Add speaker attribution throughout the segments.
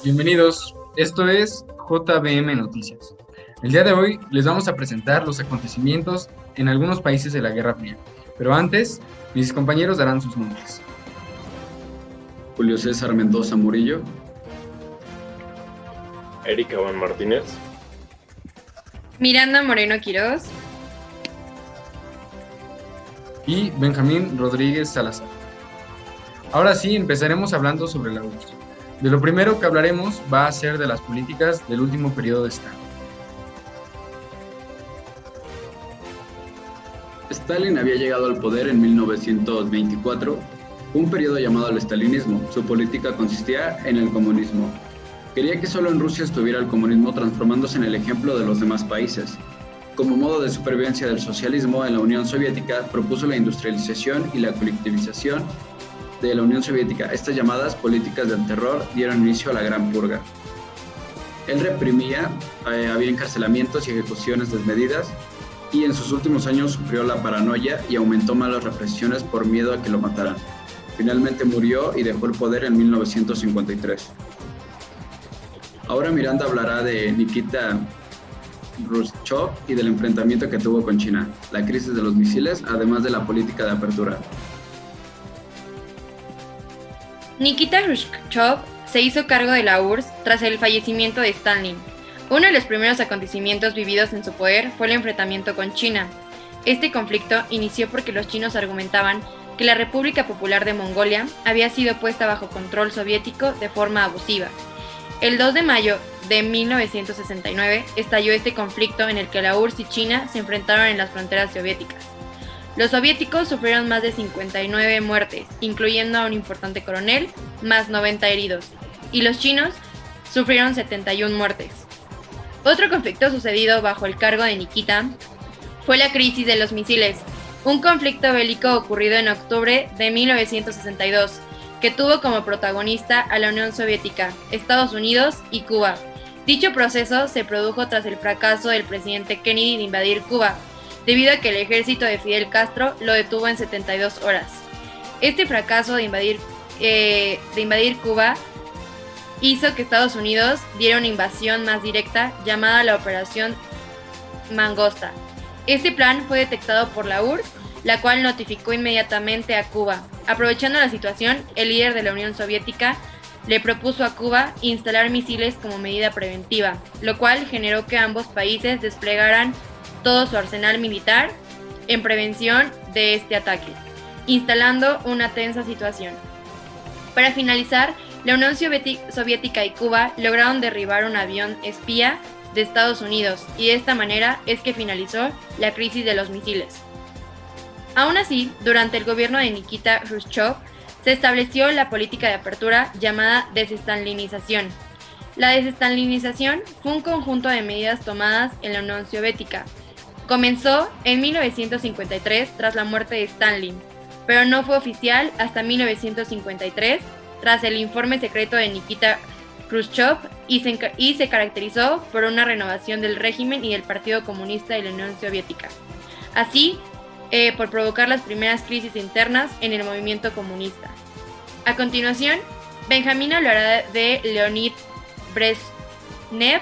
Speaker 1: Bienvenidos, esto es JBM Noticias. El día de hoy les vamos a presentar los acontecimientos en algunos países de la Guerra Fría, pero antes, mis compañeros darán sus nombres.
Speaker 2: Julio César Mendoza Murillo,
Speaker 3: Erika Van Martínez,
Speaker 4: Miranda Moreno Quirós
Speaker 1: y Benjamín Rodríguez Salazar. Ahora sí, empezaremos hablando sobre la URSS. De lo primero que hablaremos va a ser de las políticas del último periodo de Stalin.
Speaker 2: Stalin había llegado al poder en 1924, un periodo llamado el stalinismo. Su política consistía en el comunismo. Quería que solo en Rusia estuviera el comunismo, transformándose en el ejemplo de los demás países. Como modo de supervivencia del socialismo en la Unión Soviética, propuso la industrialización y la colectivización de la Unión Soviética. Estas llamadas políticas del terror dieron inicio a la Gran Purga. Él reprimía, había encarcelamientos y ejecuciones desmedidas, y en sus últimos años sufrió la paranoia y aumentó más las represiones por miedo a que lo mataran. Finalmente murió y dejó el poder en 1953. Ahora Miranda hablará de Nikita Khrushchev y del enfrentamiento que tuvo con China, la crisis de los misiles, además de la política de apertura.
Speaker 4: Nikita Khrushchev se hizo cargo de la URSS tras el fallecimiento de Stalin. Uno de los primeros acontecimientos vividos en su poder fue el enfrentamiento con China. Este conflicto inició porque los chinos argumentaban que la República Popular de Mongolia había sido puesta bajo control soviético de forma abusiva. El 2 de mayo de 1969 estalló este conflicto en el que la URSS y China se enfrentaron en las fronteras soviéticas. Los soviéticos sufrieron más de 59 muertes, incluyendo a un importante coronel, más 90 heridos, y los chinos sufrieron 71 muertes. Otro conflicto sucedido bajo el cargo de Nikita fue la crisis de los misiles, un conflicto bélico ocurrido en octubre de 1962, que tuvo como protagonista a la Unión Soviética, Estados Unidos y Cuba. Dicho proceso se produjo tras el fracaso del presidente Kennedy de invadir Cuba, debido a que el ejército de Fidel Castro lo detuvo en 72 horas. Este fracaso de invadir Cuba hizo que Estados Unidos diera una invasión más directa llamada la Operación Mangosta. Este plan fue detectado por la URSS, la cual notificó inmediatamente a Cuba. Aprovechando la situación, el líder de la Unión Soviética le propuso a Cuba instalar misiles como medida preventiva, lo cual generó que ambos países desplegaran todo su arsenal militar en prevención de este ataque, instalando una tensa situación. Para finalizar, la Unión Soviética y Cuba lograron derribar un avión espía de Estados Unidos, y de esta manera es que finalizó la crisis de los misiles. Aún así, durante el gobierno de Nikita Khrushchev, se estableció la política de apertura llamada desestalinización. La desestalinización fue un conjunto de medidas tomadas en la Unión Soviética. Comenzó en 1953 tras la muerte de Stalin, pero no fue oficial hasta 1953 tras el informe secreto de Nikita Khrushchev y se caracterizó por una renovación del régimen y del Partido Comunista de la Unión Soviética, así por provocar las primeras crisis internas en el movimiento comunista. A continuación, Benjamín hablará de Leonid Brezhnev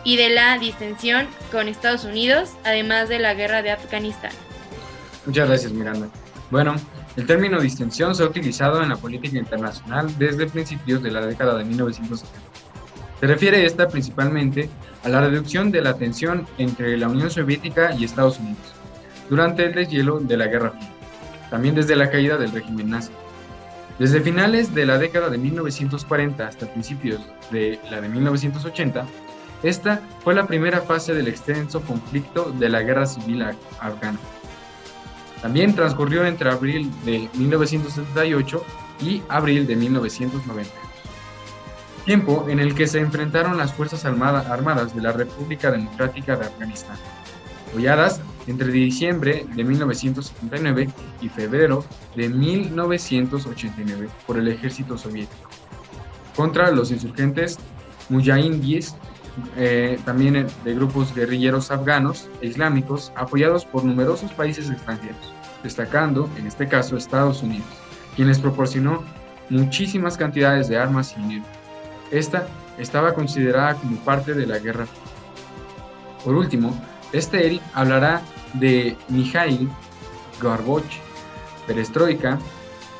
Speaker 4: y de la distensión con Estados Unidos, además de la guerra de Afganistán.
Speaker 1: Muchas gracias, Miranda. Bueno, el término distensión se ha utilizado en la política internacional desde principios de la década de 1970. Se refiere esta principalmente a la reducción de la tensión entre la Unión Soviética y Estados Unidos durante el deshielo de la Guerra Fría, también desde la caída del régimen nazi. Desde finales de la década de 1940 hasta principios de la de 1980, esta fue la primera fase del extenso conflicto de la Guerra Civil Afgana. También transcurrió entre abril de 1978 y abril de 1990, tiempo en el que se enfrentaron las Fuerzas Armadas de la República Democrática de Afganistán, apoyadas entre diciembre de 1979 y febrero de 1989 por el ejército soviético, contra los insurgentes mujahidíes, también de grupos guerrilleros afganos e islámicos apoyados por numerosos países extranjeros, destacando en este caso Estados Unidos, quien les proporcionó muchísimas cantidades de armas y dinero. Esta estaba considerada como parte de la Guerra Fría. Por último, Eric hablará de Mikhail Gorbachev, perestroika,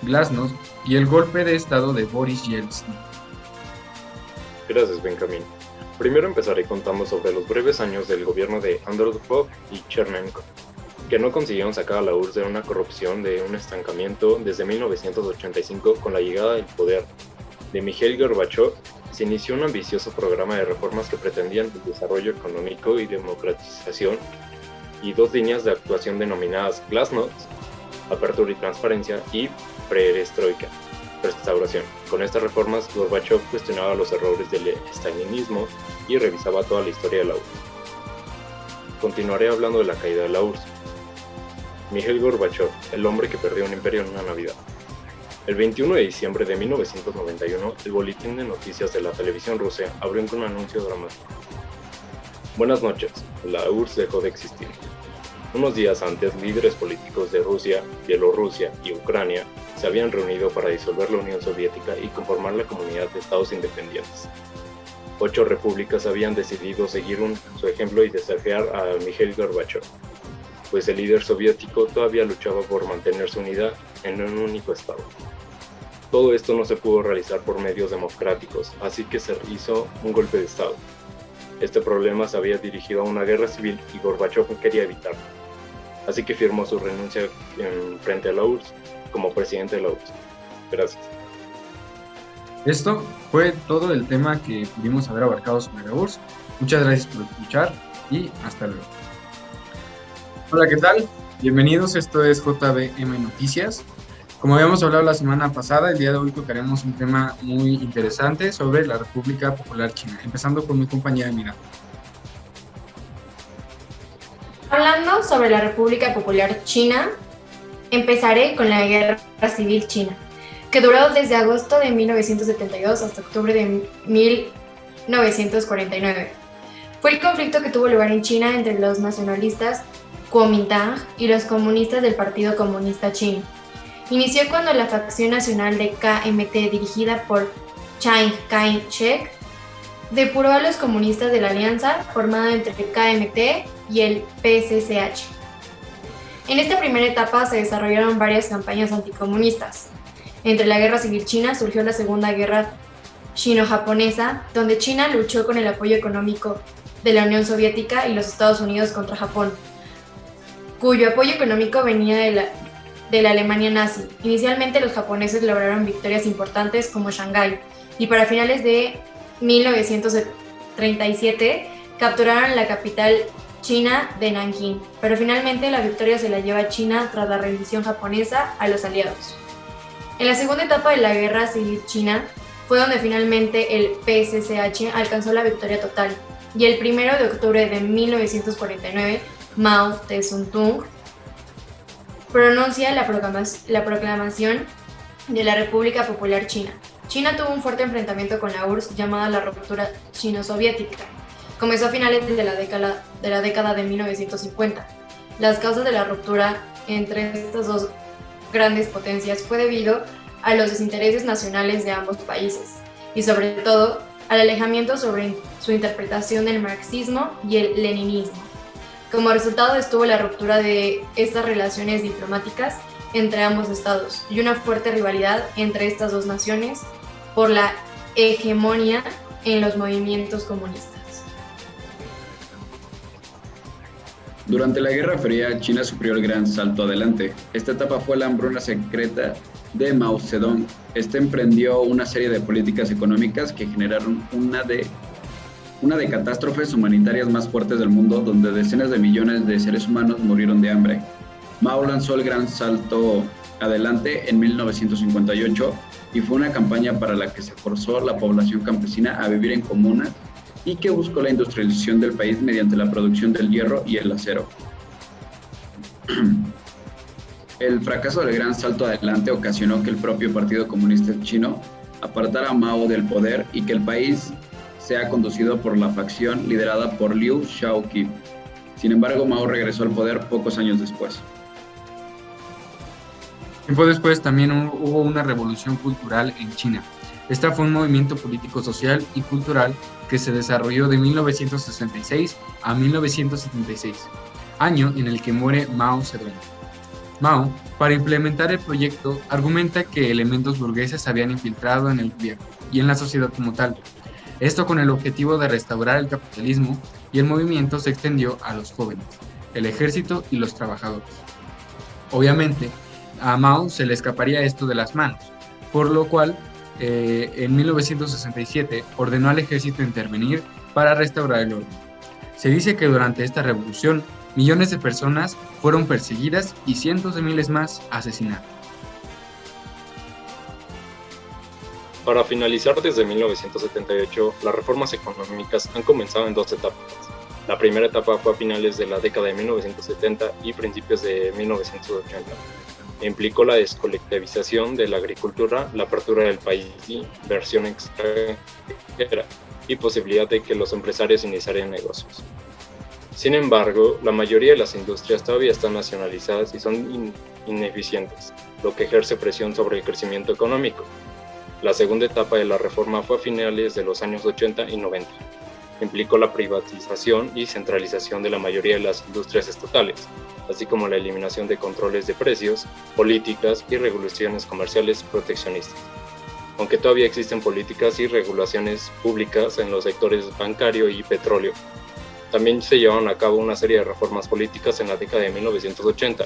Speaker 1: glasnost y el golpe de estado de Boris Yeltsin.
Speaker 3: Gracias, Benjamín. Primero empezaré contando sobre los breves años del gobierno de Andropov y Chernenko, que no consiguieron sacar a la URSS de una corrupción, de un estancamiento. Desde 1985, con la llegada del poder de Mikhail Gorbachev, se inició un ambicioso programa de reformas que pretendían el desarrollo económico y democratización, y dos líneas de actuación denominadas glasnost, apertura y transparencia, y perestroika, restauración. Con estas reformas, Gorbachev cuestionaba los errores del estalinismo y revisaba toda la historia de la URSS. Continuaré hablando de la caída de la URSS. Mikhail Gorbachev, el hombre que perdió un imperio en una Navidad. El 21 de diciembre de 1991, el boletín de noticias de la televisión rusa abrió con un anuncio dramático. Buenas noches, la URSS dejó de existir. Unos días antes, líderes políticos de Rusia, Bielorrusia y Ucrania se habían reunido para disolver la Unión Soviética y conformar la Comunidad de Estados Independientes. 8 repúblicas habían decidido seguir su ejemplo y desafiar a Mikhail Gorbachev, pues el líder soviético todavía luchaba por mantener su unidad en un único estado. Todo esto no se pudo realizar por medios democráticos, así que se hizo un golpe de estado. Este problema se había dirigido a una guerra civil y Gorbachev quería evitarlo, así que firmó su renuncia frente a la URSS como presidente de la URSS. Gracias.
Speaker 1: Esto fue todo el tema que pudimos haber abarcado sobre la URSS. Muchas gracias por escuchar y hasta luego. Hola, ¿qué tal? Bienvenidos, esto es JBM Noticias. Como habíamos hablado la semana pasada, el día de hoy tocaremos un tema muy interesante sobre la República Popular China, empezando con mi compañera Miranda.
Speaker 4: Hablando sobre la República Popular China, empezaré con la Guerra Civil China, que duró desde agosto de 1972 hasta octubre de 1949. Fue el conflicto que tuvo lugar en China entre los nacionalistas Kuomintang y los comunistas del Partido Comunista Chino. Inició cuando la facción nacional de KMT, dirigida por Chiang Kai-shek, depuró a los comunistas de la alianza formada entre el KMT y el PCCH. En esta primera etapa se desarrollaron varias campañas anticomunistas. Entre la Guerra Civil China surgió la Segunda Guerra Sino-Japonesa, donde China luchó con el apoyo económico de la Unión Soviética y los Estados Unidos contra Japón, cuyo apoyo económico venía de la Alemania nazi. Inicialmente los japoneses lograron victorias importantes como Shanghái, y para finales de 1937 capturaron la capital china de Nankín, pero finalmente la victoria se la lleva China tras la rendición japonesa a los aliados. En la segunda etapa de la Guerra Civil China fue donde finalmente el PCCH alcanzó la victoria total, y el 1 de octubre de 1949 Mao Tse-tung pronuncia la proclamación de la República Popular China. China tuvo un fuerte enfrentamiento con la URSS llamada la ruptura chino-soviética. Comenzó a finales de la década de 1950. Las causas de la ruptura entre estas dos grandes potencias fue debido a los desintereses nacionales de ambos países y sobre todo al alejamiento sobre su interpretación del marxismo y el leninismo. Como resultado estuvo la ruptura de estas relaciones diplomáticas entre ambos estados y una fuerte rivalidad entre estas dos naciones por la hegemonía en los movimientos comunistas.
Speaker 2: Durante la Guerra Fría, China sufrió el gran salto adelante. Esta etapa fue la hambruna secreta de Mao Zedong. Este emprendió una serie de políticas económicas que generaron una de catástrofes humanitarias más fuertes del mundo, donde decenas de millones de seres humanos murieron de hambre. Mao lanzó el gran salto adelante en 1958 y fue una campaña para la que se forzó a la población campesina a vivir en comunas y que buscó la industrialización del país mediante la producción del hierro y el acero. El fracaso del gran salto adelante ocasionó que el propio Partido Comunista Chino apartara a Mao del poder y que el país sea conducido por la facción liderada por Liu Shaoqi. Sin embargo, Mao regresó al poder pocos años después.
Speaker 1: Tiempo después también hubo una revolución cultural en China. Esta fue un movimiento político, social y cultural que se desarrolló de 1966 a 1976, año en el que muere Mao Zedong. Mao, para implementar el proyecto, argumenta que elementos burgueses se habían infiltrado en el gobierno y en la sociedad como tal. Esto con el objetivo de restaurar el capitalismo, y el movimiento se extendió a los jóvenes, el ejército y los trabajadores. Obviamente, a Mao se le escaparía esto de las manos, por lo cual en 1967 ordenó al ejército intervenir para restaurar el orden. Se dice que durante esta revolución millones de personas fueron perseguidas y cientos de miles más asesinadas.
Speaker 3: Para finalizar, desde 1978, las reformas económicas han comenzado en dos etapas. La primera etapa fue a finales de la década de 1970 y principios de 1980. Implicó la descolectivización de la agricultura, la apertura del país, inversión extranjera y posibilidad de que los empresarios iniciaran negocios. Sin embargo, la mayoría de las industrias todavía están nacionalizadas y son ineficientes, lo que ejerce presión sobre el crecimiento económico. La segunda etapa de la reforma fue a finales de los años 80 y 90. Implicó la privatización y centralización de la mayoría de las industrias estatales, así como la eliminación de controles de precios, políticas y regulaciones comerciales proteccionistas. Aunque todavía existen políticas y regulaciones públicas en los sectores bancario y petróleo, también se llevaron a cabo una serie de reformas políticas en la década de 1980,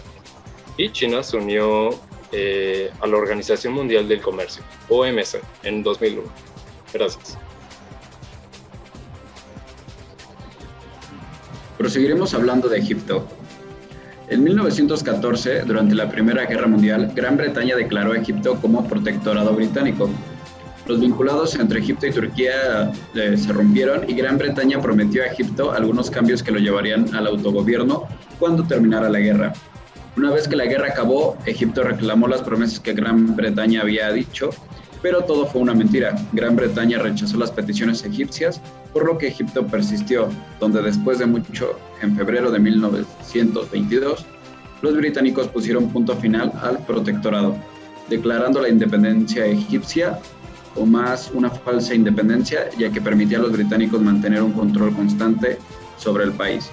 Speaker 3: y China se unió a la Organización Mundial del Comercio, OMC, en 2001. Gracias.
Speaker 2: Proseguiremos hablando de Egipto. En 1914, durante la Primera Guerra Mundial, Gran Bretaña declaró a Egipto como protectorado británico. Los vinculados entre Egipto y Turquía se rompieron y Gran Bretaña prometió a Egipto algunos cambios que lo llevarían al autogobierno cuando terminara la guerra. Una vez que la guerra acabó, Egipto reclamó las promesas que Gran Bretaña había dicho, pero todo fue una mentira. Gran Bretaña rechazó las peticiones egipcias, por lo que Egipto persistió, donde después de mucho, en febrero de 1922, los británicos pusieron punto final al protectorado, declarando la independencia egipcia, o más una falsa independencia, ya que permitía a los británicos mantener un control constante sobre el país.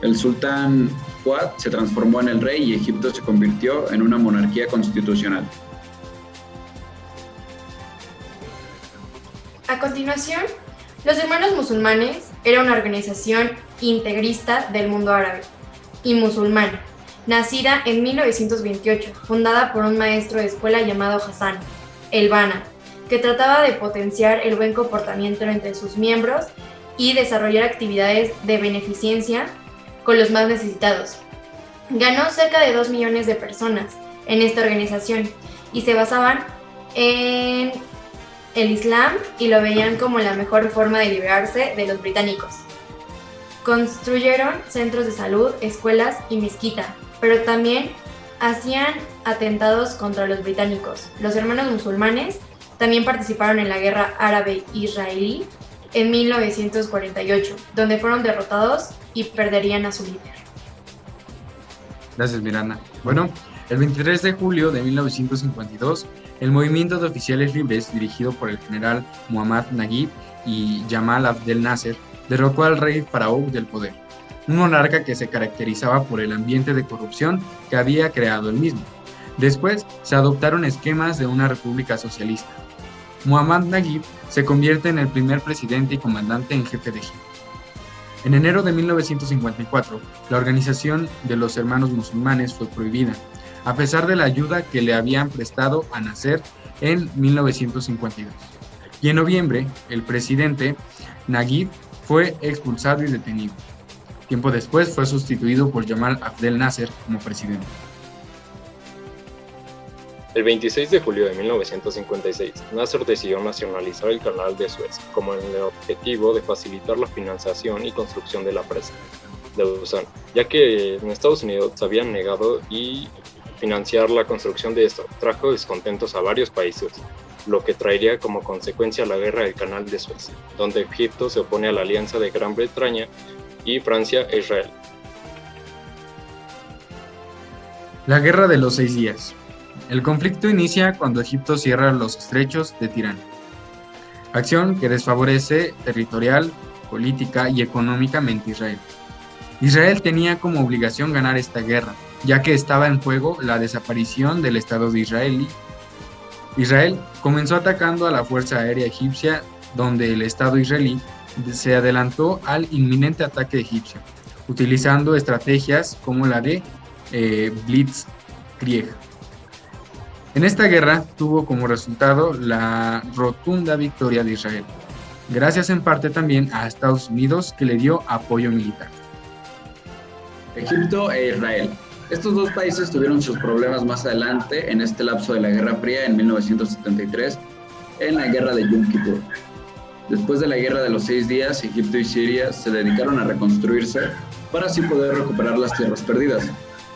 Speaker 2: El sultán Fuad se transformó en el rey y Egipto se convirtió en una monarquía constitucional.
Speaker 4: A continuación, los Hermanos Musulmanes era una organización integrista del mundo árabe y musulmán, nacida en 1928, fundada por un maestro de escuela llamado Hassan el-Banna, que trataba de potenciar el buen comportamiento entre sus miembros y desarrollar actividades de beneficencia con los más necesitados. Ganó cerca de 2 millones de personas en esta organización y se basaban en el Islam y lo veían como la mejor forma de liberarse de los británicos. Construyeron centros de salud, escuelas y mezquita, pero también hacían atentados contra los británicos. Los Hermanos Musulmanes también participaron en la guerra árabe-israelí en 1948, donde fueron derrotados y perderían a su líder.
Speaker 1: Gracias, Miranda. Bueno, el 23 de julio de 1952, el movimiento de oficiales libres, dirigido por el general Muhammad Naguib y Jamal Abdel Nasser, derrocó al rey faraón del poder, un monarca que se caracterizaba por el ambiente de corrupción que había creado él mismo. Después se adoptaron esquemas de una república socialista. Muhammad Naguib se convierte en el primer presidente y comandante en jefe de Egipto. En enero de 1954, la organización de los Hermanos Musulmanes fue prohibida, a pesar de la ayuda que le habían prestado a Nasser en 1952. Y en noviembre, el presidente Naguib fue expulsado y detenido. Tiempo después fue sustituido por Jamal Abdel Nasser como presidente.
Speaker 3: El 26 de julio de 1956, Nasser decidió nacionalizar el canal de Suez con el objetivo de facilitar la financiación y construcción de la presa de Dusán, ya que en Estados Unidos se habían negado y financiar la construcción de esto trajo descontentos a varios países, lo que traería como consecuencia la guerra del canal de Suez, donde Egipto se opone a la alianza de Gran Bretaña y Francia e Israel.
Speaker 1: La Guerra de los 6 días. El conflicto inicia cuando Egipto cierra los estrechos de Tirán, acción que desfavorece territorial, política y económicamente a Israel. Israel tenía como obligación ganar esta guerra, ya que estaba en juego la desaparición del Estado de Israel. Israel comenzó atacando a la Fuerza Aérea Egipcia, donde el Estado israelí se adelantó al inminente ataque egipcio, utilizando estrategias como la de Blitzkrieg. En esta guerra tuvo como resultado la rotunda victoria de Israel, gracias en parte también a Estados Unidos, que le dio apoyo militar.
Speaker 2: Egipto e Israel. Estos dos países tuvieron sus problemas más adelante en este lapso de la Guerra Fría en 1973, en la Guerra de Yom Kippur. Después de la Guerra de los 6 días, Egipto y Siria se dedicaron a reconstruirse para así poder recuperar las tierras perdidas.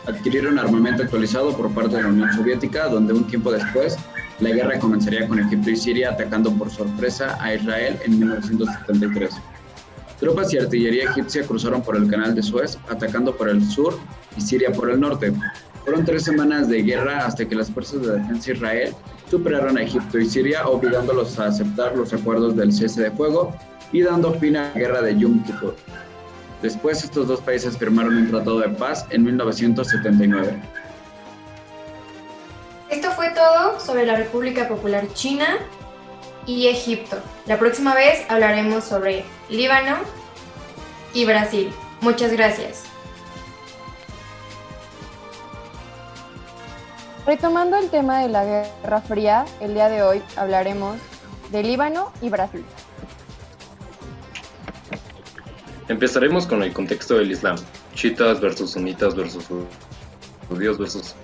Speaker 2: Adquirieron armamento actualizado por parte de la Unión Soviética, donde un tiempo después la guerra comenzaría con Egipto y Siria atacando por sorpresa a Israel en 1973. Tropas y artillería egipcia cruzaron por el Canal de Suez, atacando por el sur y Siria por el norte. Fueron 3 semanas de guerra hasta que las fuerzas de defensa de Israel superaron a Egipto y Siria, obligándolos a aceptar los acuerdos del cese de fuego y dando fin a la guerra de Yom Kippur. Después, estos dos países firmaron un tratado de paz en 1979.
Speaker 4: Esto fue todo sobre la República Popular China y Egipto. La próxima vez hablaremos sobre Líbano y Brasil. Muchas gracias.
Speaker 5: Retomando el tema de la Guerra Fría, el día de hoy hablaremos de Líbano y Brasil.
Speaker 3: Empezaremos con el contexto del Islam, chiitas versus sunitas versus judíos versus...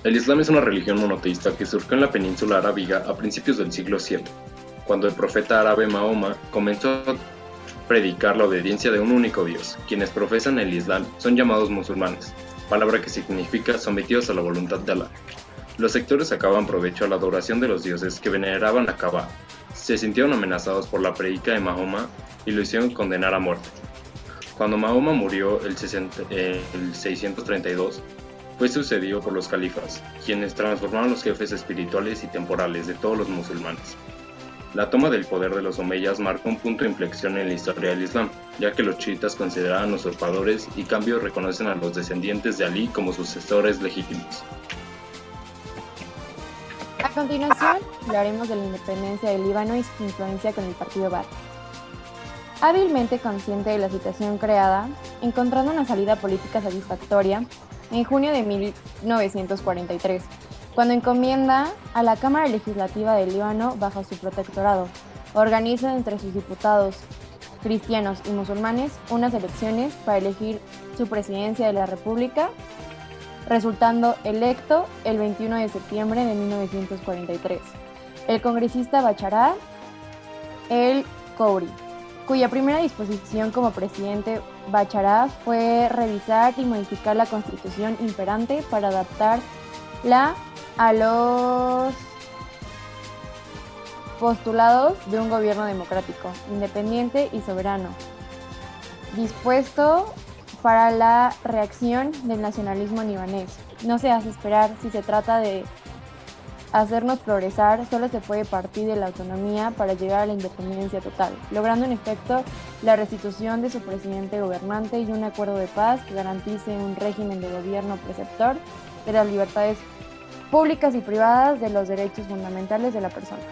Speaker 3: El Islam es una religión monoteísta que surgió en la península arábiga a principios del siglo VII, cuando el profeta árabe Mahoma comenzó a predicar la obediencia de un único Dios. Quienes profesan el Islam son llamados musulmanes, palabra que significa sometidos a la voluntad de Alá. Los sectores sacaban provecho a la adoración de los dioses que veneraban a Kaaba. Se sintieron amenazados por la predica de Mahoma y lo hicieron condenar a muerte. Cuando Mahoma murió el 632, fue sucedido por los califas, quienes transformaron los jefes espirituales y temporales de todos los musulmanes. La toma del poder de los omeyas marcó un punto de inflexión en la historia del Islam, ya que los chiitas consideraban usurpadores y cambio reconocen a los descendientes de Alí como sucesores legítimos.
Speaker 5: A continuación, hablaremos de la independencia del Líbano y su influencia con el partido Baath. Hábilmente consciente de la situación creada, encontrando una salida política satisfactoria, en junio de 1943, cuando encomienda a la Cámara Legislativa del Líbano bajo su protectorado, organiza entre sus diputados cristianos y musulmanes unas elecciones para elegir su presidencia de la República, resultando electo el 21 de septiembre de 1943, el congresista Bacharach el-Khouri, cuya primera disposición como presidente Bacharach fue revisar y modificar la constitución imperante para adaptarla a los postulados de un gobierno democrático, independiente y soberano, dispuesto para la reacción del nacionalismo libanés. No se hace esperar. Si se trata de hacernos progresar, solo se puede partir de la autonomía para llegar a la independencia total, logrando en efecto la restitución de su presidente gobernante y un acuerdo de paz que garantice un régimen de gobierno preceptor de las libertades públicas y privadas, de los derechos fundamentales de la persona.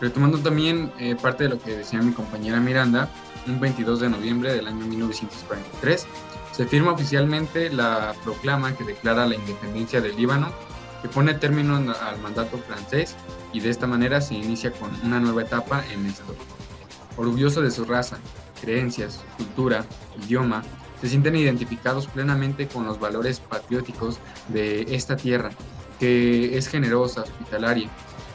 Speaker 1: Retomando también parte de lo que decía mi compañera Miranda, un 22 de noviembre del año 1943, se firma oficialmente la proclama que declara la independencia del Líbano, que pone término al mandato francés, y de esta manera se inicia con una nueva etapa en esto. Orgulloso de su raza, creencias, cultura, idioma, se sienten identificados plenamente con los valores patrióticos de esta tierra, que es generosa, hospitalaria,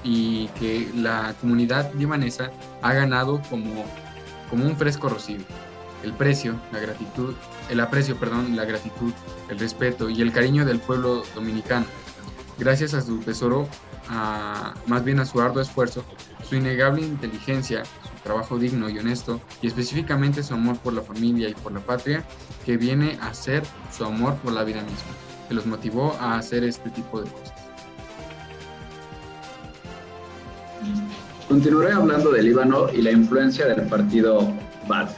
Speaker 1: y que la comunidad libanesa ha ganado como un fresco rocío. El aprecio, la gratitud, el respeto y el cariño del pueblo dominicano, gracias a su tesoro, más bien a su arduo esfuerzo, su innegable inteligencia, su trabajo digno y honesto, y específicamente su amor por la familia y por la patria, que viene a ser su amor por la vida misma. que los motivó a hacer este tipo de cosas.
Speaker 2: Continuaré hablando del Líbano y la influencia del partido Baath.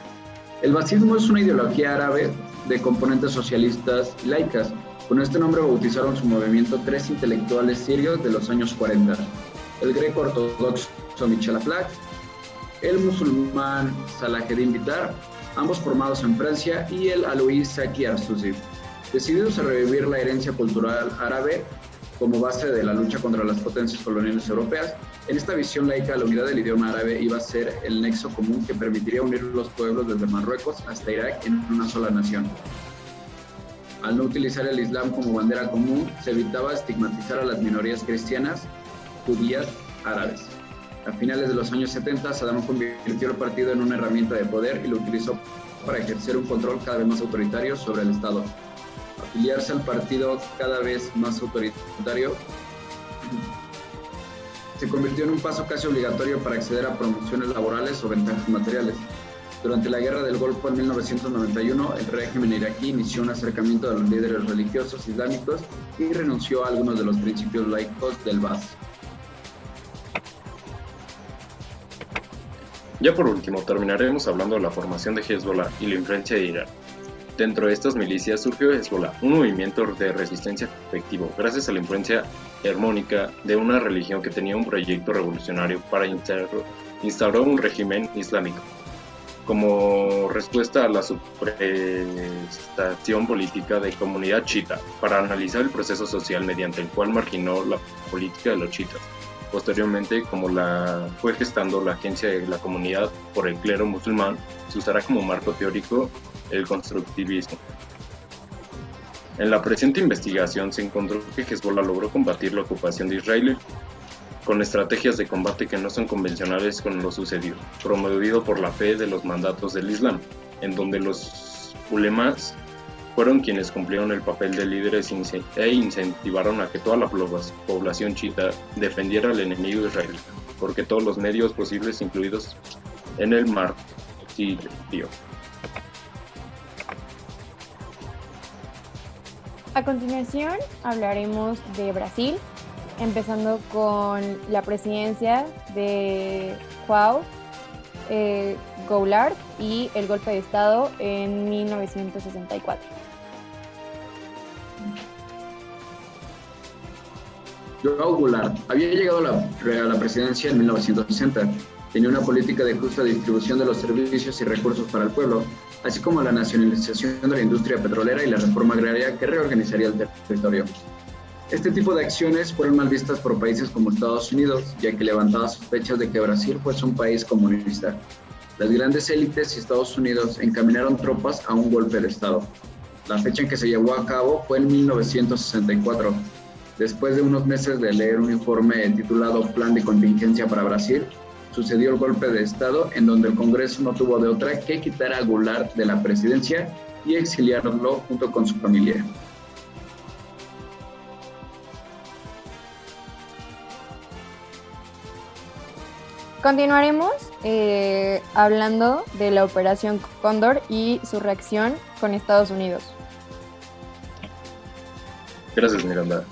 Speaker 2: El baasismo es una ideología árabe de componentes socialistas y laicas. Con este nombre bautizaron su movimiento tres intelectuales sirios de los años 40. El greco ortodoxo Michel Aflaq, el musulmán Salaheddin Bitar, ambos formados en Francia, y el alauí Zaki Arsuzi. Decididos a revivir la herencia cultural árabe como base de la lucha contra las potencias coloniales europeas, en esta visión laica la unidad del idioma árabe iba a ser el nexo común que permitiría unir los pueblos desde Marruecos hasta Irak en una sola nación. Al no utilizar el Islam como bandera común, se evitaba estigmatizar a las minorías cristianas, judías, árabes. A finales de los años 70, Saddam convirtió el partido en una herramienta de poder y lo utilizó para ejercer un control cada vez más autoritario sobre el Estado. Afiliarse al partido cada vez más autoritario se convirtió en un paso casi obligatorio para acceder a promociones laborales o ventajas materiales. Durante la Guerra del Golfo en 1991, el régimen iraquí inició un acercamiento de los líderes religiosos islámicos y renunció a algunos de los principios laicos del Baath.
Speaker 3: Ya por último, terminaremos hablando de la formación de Hezbollah y la influencia de Irán. Dentro de estas milicias surgió Hezbollah, un movimiento de resistencia efectivo, gracias a la influencia hegemónica de una religión que tenía un proyecto revolucionario para instaurar un régimen islámico. Como respuesta a la supresión política de comunidad chiita, para analizar el proceso social mediante el cual marginó la política de los chiitas. Posteriormente, como la fue gestando la agencia de la comunidad por el clero musulmán, se usará como marco teórico el constructivismo. En la presente investigación se encontró que Hezbollah logró combatir la ocupación de Israel con estrategias de combate que no son convencionales con lo sucedido, promovido por la fe de los mandatos del Islam, en donde los ulemas fueron quienes cumplieron el papel de líderes e incentivaron a que toda la población chiita defendiera al enemigo israelí, porque todos los medios posibles incluidos en el martirio.
Speaker 5: A continuación hablaremos de Brasil, empezando con la presidencia de João Goulart y el golpe de Estado en 1964.
Speaker 2: João Goulart había llegado a la presidencia en 1960. Tenía una política de justa distribución de los servicios y recursos para el pueblo, así como la nacionalización de la industria petrolera y la reforma agraria que reorganizaría el territorio. Este tipo de acciones fueron mal vistas por países como Estados Unidos, ya que levantaba sospechas de que Brasil fuese un país comunista. Las grandes élites y Estados Unidos encaminaron tropas a un golpe de Estado. La fecha en que se llevó a cabo fue en 1964. Después de unos meses de leer un informe titulado Plan de Contingencia para Brasil, sucedió el golpe de Estado, en donde el Congreso no tuvo de otra que quitar a Goulart de la presidencia y exiliarlo junto con su familia.
Speaker 5: Continuaremos hablando de la Operación Cóndor y su reacción con Estados Unidos.
Speaker 3: Gracias, Miranda.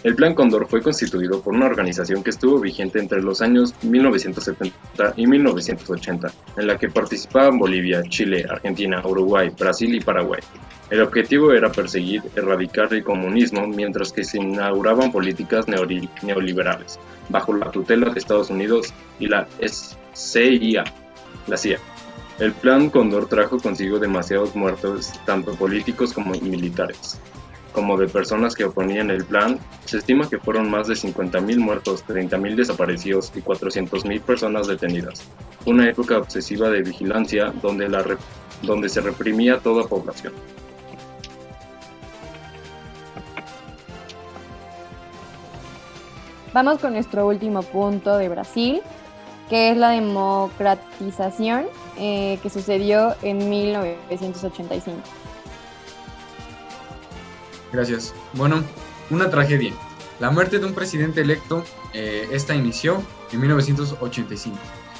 Speaker 3: El Plan Cóndor fue constituido por una organización que estuvo vigente entre los años 1970 y 1980, en la que participaban Bolivia, Chile, Argentina, Uruguay, Brasil y Paraguay. El objetivo era perseguir, erradicar el comunismo, mientras que se inauguraban políticas neoliberales, bajo la tutela de Estados Unidos y la CIA. El Plan Cóndor trajo consigo demasiados muertos, tanto políticos como militares, como de personas que oponían el plan. Se estima que fueron más de 50.000 muertos, 30.000 desaparecidos y 400.000 personas detenidas. Una época obsesiva de vigilancia donde se reprimía a toda población.
Speaker 5: Vamos con nuestro último punto de Brasil, que es la democratización que sucedió en 1985.
Speaker 1: Gracias. Bueno, una tragedia. La muerte de un presidente electo, esta inició en 1985,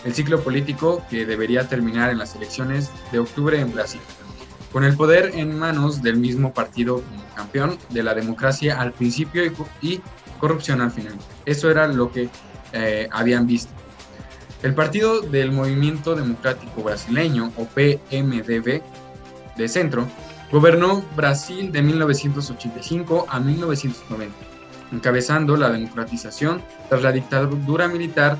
Speaker 1: el ciclo político que debería terminar en las elecciones de octubre en Brasil. con el poder en manos del mismo partido como campeón de la democracia al principio y corrupción al final. Eso era lo que habían visto. El Partido del Movimiento Democrático Brasileño, o PMDB, de centro, gobernó Brasil de 1985 a 1990, encabezando la democratización tras la dictadura militar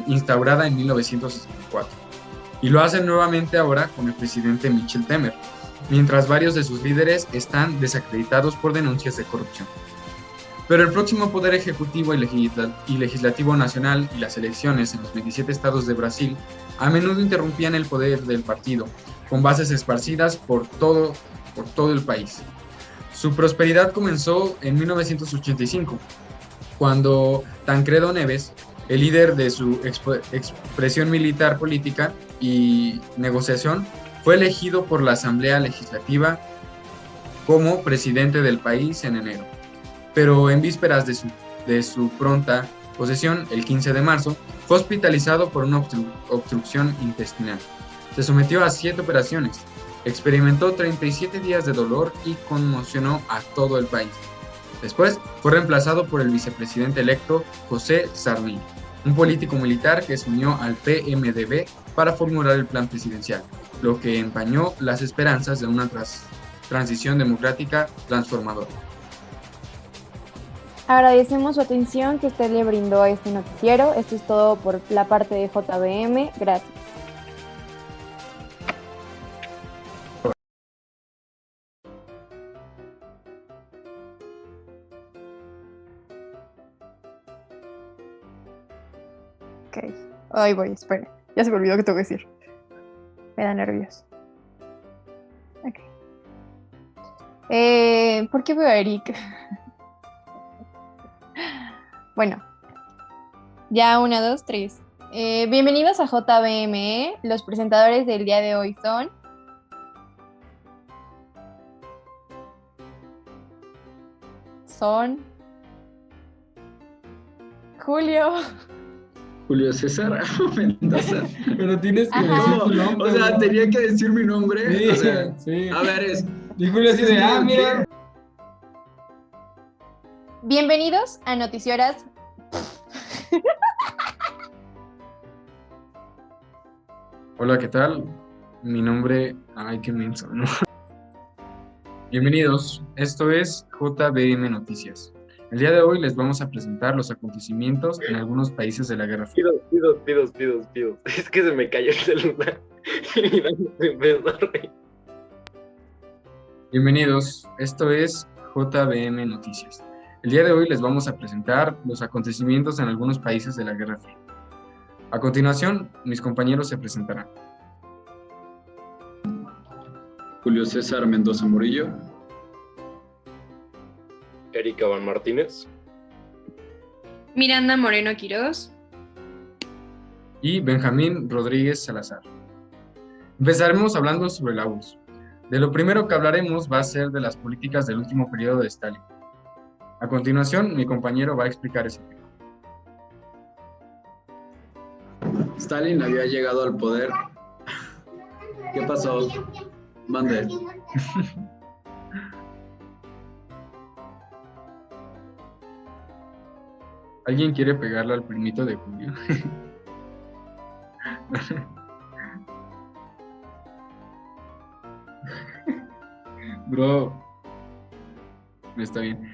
Speaker 1: instaurada en 1964. Y lo hace nuevamente ahora con el presidente Michel Temer, mientras varios de sus líderes están desacreditados por denuncias de corrupción. Pero el próximo poder ejecutivo y legislativo nacional y las elecciones en los 27 estados de Brasil a menudo interrumpían el poder del partido, con bases esparcidas por todo el país. Su prosperidad comenzó en 1985, cuando Tancredo Neves, el líder de su expresión militar política y negociación, fue elegido por la Asamblea Legislativa como presidente del país en enero. Pero en vísperas de su pronta posesión, el 15 de marzo, fue hospitalizado por una obstrucción intestinal. Se sometió a 7 operaciones, experimentó 37 días de dolor y conmocionó a todo el país. Después fue reemplazado por el vicepresidente electo José Sarney, un político militar que se unió al PMDB para formular el plan presidencial, lo que empañó las esperanzas de una transición democrática transformadora.
Speaker 5: Agradecemos su atención que usted le brindó a este noticiero. Esto es todo por la parte de JBM. Gracias. Ok. Ahí voy, espera. Ya se me olvidó que tengo que decir. Me da nervios. Ok. ¿Por qué veo a Eric? Bueno, ya 1, 2, 3. Bienvenidos a JBME. Los presentadores del día de hoy son
Speaker 2: Julio César Mendoza.
Speaker 1: Pero tienes que
Speaker 5: Ajá.
Speaker 1: decir tu nombre.
Speaker 2: O sea, tenía que decir mi nombre.
Speaker 1: Sí,
Speaker 2: O sea,
Speaker 1: sí.
Speaker 2: a ver,
Speaker 1: Y Julio así de, mira.
Speaker 5: Bienvenidos a Noticioras.
Speaker 1: Hola, ¿qué tal? Mi nombre... Ay, qué menso, ¿no? Bienvenidos, esto es JBM Noticias. El día de hoy les vamos a presentar los acontecimientos en algunos países de la Guerra Fría.
Speaker 3: Pidos. Es que se me cayó el celular. Y se empezó a reír.
Speaker 1: Bienvenidos, esto es JBM Noticias. El día de hoy les vamos a presentar los acontecimientos en algunos países de la Guerra Fría. A continuación, mis compañeros se presentarán.
Speaker 2: Julio César Mendoza Murillo.
Speaker 3: Erika Van Martínez.
Speaker 4: Miranda Moreno Quirós.
Speaker 1: Y Benjamín Rodríguez Salazar. Empezaremos hablando sobre la URSS. De lo primero que hablaremos va a ser de las políticas del último periodo de Stalin. A continuación, mi compañero va a explicar ese tema.
Speaker 2: Stalin había llegado al poder. ¿Qué pasó? Mande.
Speaker 1: ¿Alguien quiere pegarle al primito de Julio? Bro, está bien.